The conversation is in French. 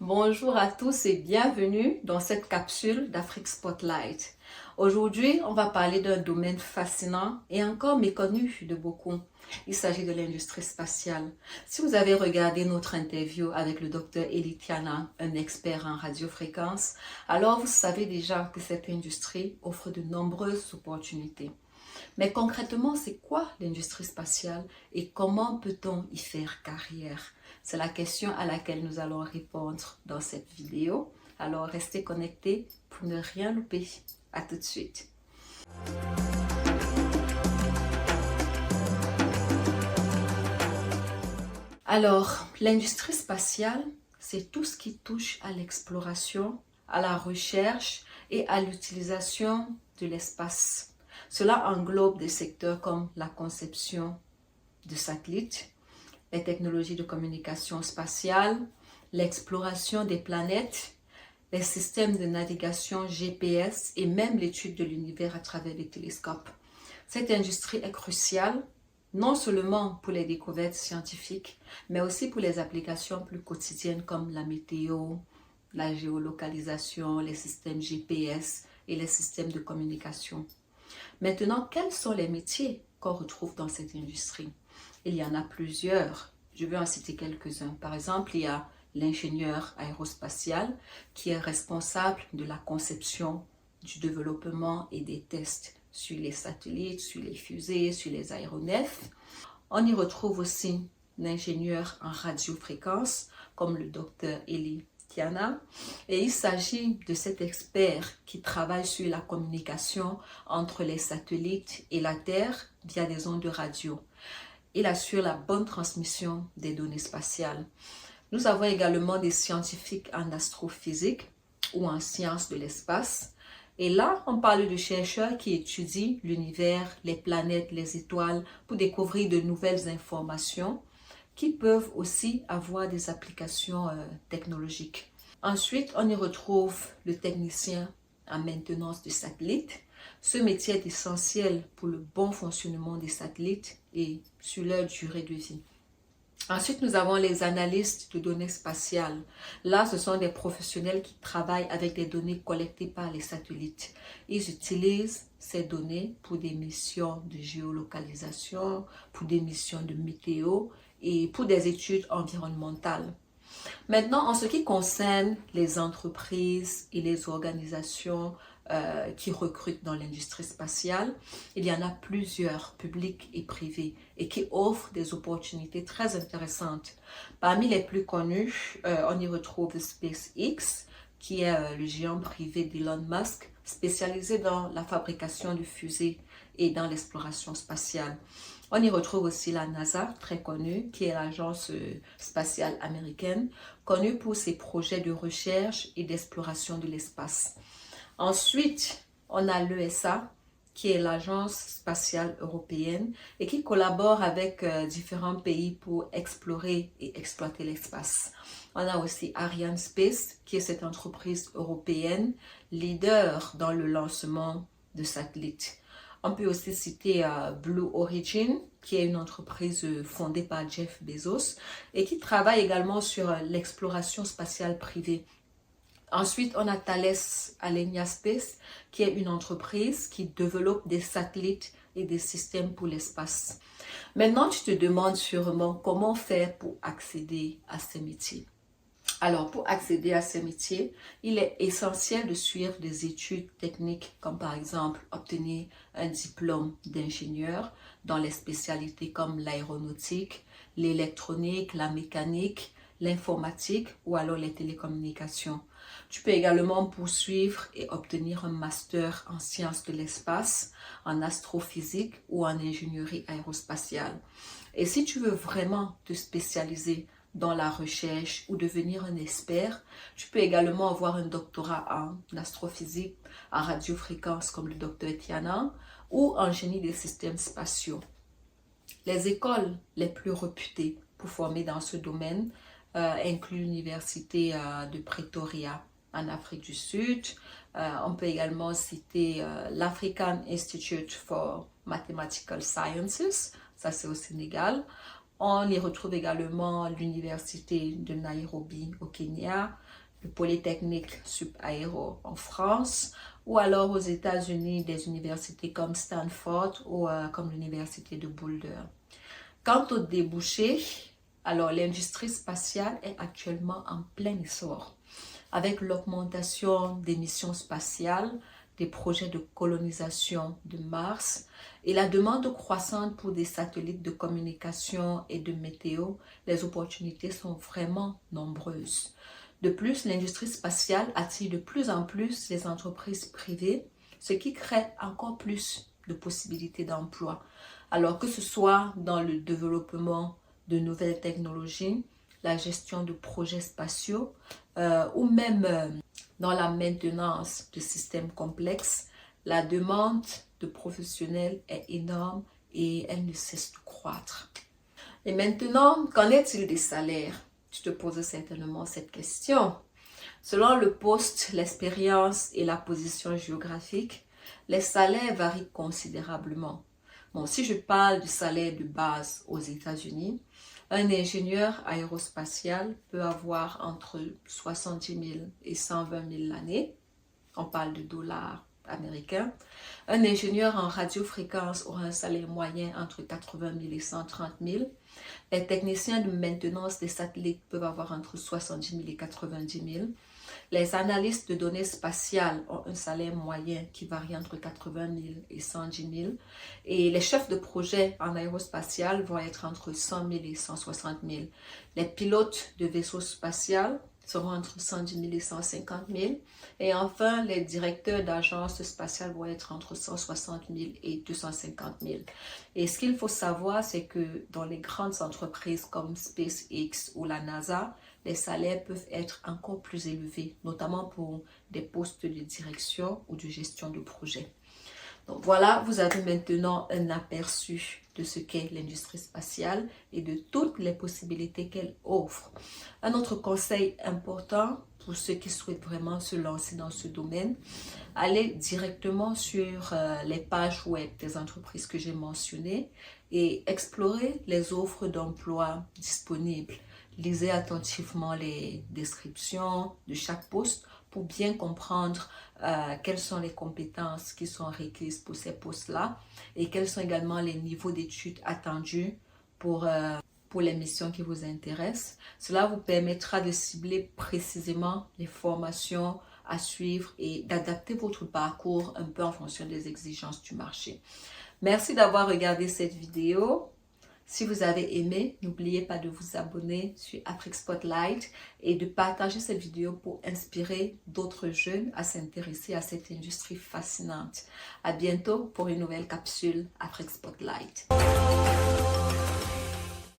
Bonjour à tous et bienvenue dans cette capsule d'Afrique Spotlight. Aujourd'hui, on va parler d'un domaine fascinant et encore méconnu de beaucoup. Il s'agit de l'industrie spatiale. Si vous avez regardé notre interview avec le docteur Eli Tiana, un expert en radiofréquence, alors vous savez déjà que cette industrie offre de nombreuses opportunités. Mais concrètement, c'est quoi l'industrie spatiale et comment peut-on y faire carrière? C'est la question à laquelle nous allons répondre dans cette vidéo. Alors restez connectés pour ne rien louper. À tout de suite. Alors, l'industrie spatiale, c'est tout ce qui touche à l'exploration, à la recherche et à l'utilisation de l'espace. Cela englobe des secteurs comme la conception de satellites, les technologies de communication spatiale, l'exploration des planètes, les systèmes de navigation GPS et même l'étude de l'univers à travers les télescopes. Cette industrie est cruciale non seulement pour les découvertes scientifiques, mais aussi pour les applications plus quotidiennes comme la météo, la géolocalisation, les systèmes GPS et les systèmes de communication. Maintenant, quels sont les métiers qu'on retrouve dans cette industrie? Il y en a plusieurs. Je vais en citer quelques-uns. Par exemple, il y a l'ingénieur aérospatial qui est responsable de la conception, du développement et des tests sur les satellites, sur les fusées, sur les aéronefs. On y retrouve aussi l'ingénieur en radiofréquence comme le docteur Eli Tiana. Et il s'agit de cet expert qui travaille sur la communication entre les satellites et la Terre via des ondes de radio. Il assure la bonne transmission des données spatiales. Nous avons également des scientifiques en astrophysique ou en sciences de l'espace. Et là, on parle de chercheurs qui étudient l'univers, les planètes, les étoiles pour découvrir de nouvelles informations qui peuvent aussi avoir des applications technologiques. Ensuite, on y retrouve le technicien en maintenance de satellites. Ce métier est essentiel pour le bon fonctionnement des satellites et sur leur durée de vie. Ensuite, nous avons les analystes de données spatiales. Là, ce sont des professionnels qui travaillent avec des données collectées par les satellites. Ils utilisent ces données pour des missions de géolocalisation, pour des missions de météo et pour des études environnementales. Maintenant, en ce qui concerne les entreprises et les organisations qui recrutent dans l'industrie spatiale, il y en a plusieurs, publics et privés, et qui offrent des opportunités très intéressantes. Parmi les plus connus, on y retrouve SpaceX, qui est le géant privé d'Elon Musk, spécialisé dans la fabrication de fusées et dans l'exploration spatiale. On y retrouve aussi la NASA, très connue, qui est l'agence spatiale américaine, connue pour ses projets de recherche et d'exploration de l'espace. Ensuite, on a l'ESA, qui est l'agence spatiale européenne et qui collabore avec différents pays pour explorer et exploiter l'espace. On a aussi Arianespace, qui est cette entreprise européenne, leader dans le lancement de satellites. On peut aussi citer Blue Origin, qui est une entreprise fondée par Jeff Bezos et qui travaille également sur l'exploration spatiale privée. Ensuite, on a Thales Alenia Space, qui est une entreprise qui développe des satellites et des systèmes pour l'espace. Maintenant, tu te demandes sûrement comment faire pour accéder à ces métiers. Alors, pour accéder à ces métiers, il est essentiel de suivre des études techniques, comme par exemple obtenir un diplôme d'ingénieur dans les spécialités comme l'aéronautique, l'électronique, la mécanique, l'informatique ou alors les télécommunications. Tu peux également poursuivre et obtenir un master en sciences de l'espace, en astrophysique ou en ingénierie aérospatiale. Et si tu veux vraiment te spécialiser dans la recherche ou devenir un expert, tu peux également avoir un doctorat en astrophysique, en radiofréquence comme le docteur Tiana ou en génie des systèmes spatiaux. Les écoles les plus réputées pour former dans ce domaine incluent l'université de Pretoria en Afrique du Sud. On peut également citer l'African Institute for Mathematical Sciences, ça c'est au Sénégal. On y retrouve également l'université de Nairobi au Kenya, le Polytechnique Supaéro en France, ou alors aux États-Unis des universités comme Stanford ou comme l'université de Boulder. Quant aux débouchés, alors l'industrie spatiale est actuellement en plein essor avec l'augmentation des missions spatiales, des projets de colonisation de Mars et la demande croissante pour des satellites de communication et de météo. Les opportunités sont vraiment nombreuses. De plus, l'industrie spatiale attire de plus en plus les entreprises privées, ce qui crée encore plus de possibilités d'emploi. Alors que ce soit dans le développement de nouvelles technologies, la gestion de projets spatiaux ou même dans la maintenance de systèmes complexes, la demande de professionnels est énorme et elle ne cesse de croître. Et maintenant, qu'en est-il des salaires? Tu te poses certainement cette question. Selon le poste, l'expérience et la position géographique, les salaires varient considérablement. Bon, si je parle du salaire de base aux États-Unis, un ingénieur aérospatial peut avoir entre 70 000 et 120 000 l'année. On parle de dollars américains. Un ingénieur en radiofréquence aura un salaire moyen entre 80 000 et 130 000. Les techniciens de maintenance des satellites peuvent avoir entre 70 000 et 90 000. Les analystes de données spatiales ont un salaire moyen qui varie entre 80 000 et 110 000. Et les chefs de projet en aérospatial vont être entre 100 000 et 160 000. Les pilotes de vaisseaux spatials seront entre 110 000 et 150 000. Et enfin, les directeurs d'agences spatiales vont être entre 160 000 et 250 000. Et ce qu'il faut savoir, c'est que dans les grandes entreprises comme SpaceX ou la NASA, les salaires peuvent être encore plus élevés, notamment pour des postes de direction ou de gestion de projet. Donc voilà, vous avez maintenant un aperçu de ce qu'est l'industrie spatiale et de toutes les possibilités qu'elle offre. Un autre conseil important pour ceux qui souhaitent vraiment se lancer dans ce domaine, allez directement sur les pages web des entreprises que j'ai mentionnées et explorez les offres d'emploi disponibles. Lisez attentivement les descriptions de chaque poste pour bien comprendre quelles sont les compétences qui sont requises pour ces postes-là et quels sont également les niveaux d'études attendus pour les missions qui vous intéressent. Cela vous permettra de cibler précisément les formations à suivre et d'adapter votre parcours un peu en fonction des exigences du marché. Merci d'avoir regardé cette vidéo. Si vous avez aimé, n'oubliez pas de vous abonner sur Afrique Spotlight et de partager cette vidéo pour inspirer d'autres jeunes à s'intéresser à cette industrie fascinante. À bientôt pour une nouvelle capsule Afrique Spotlight.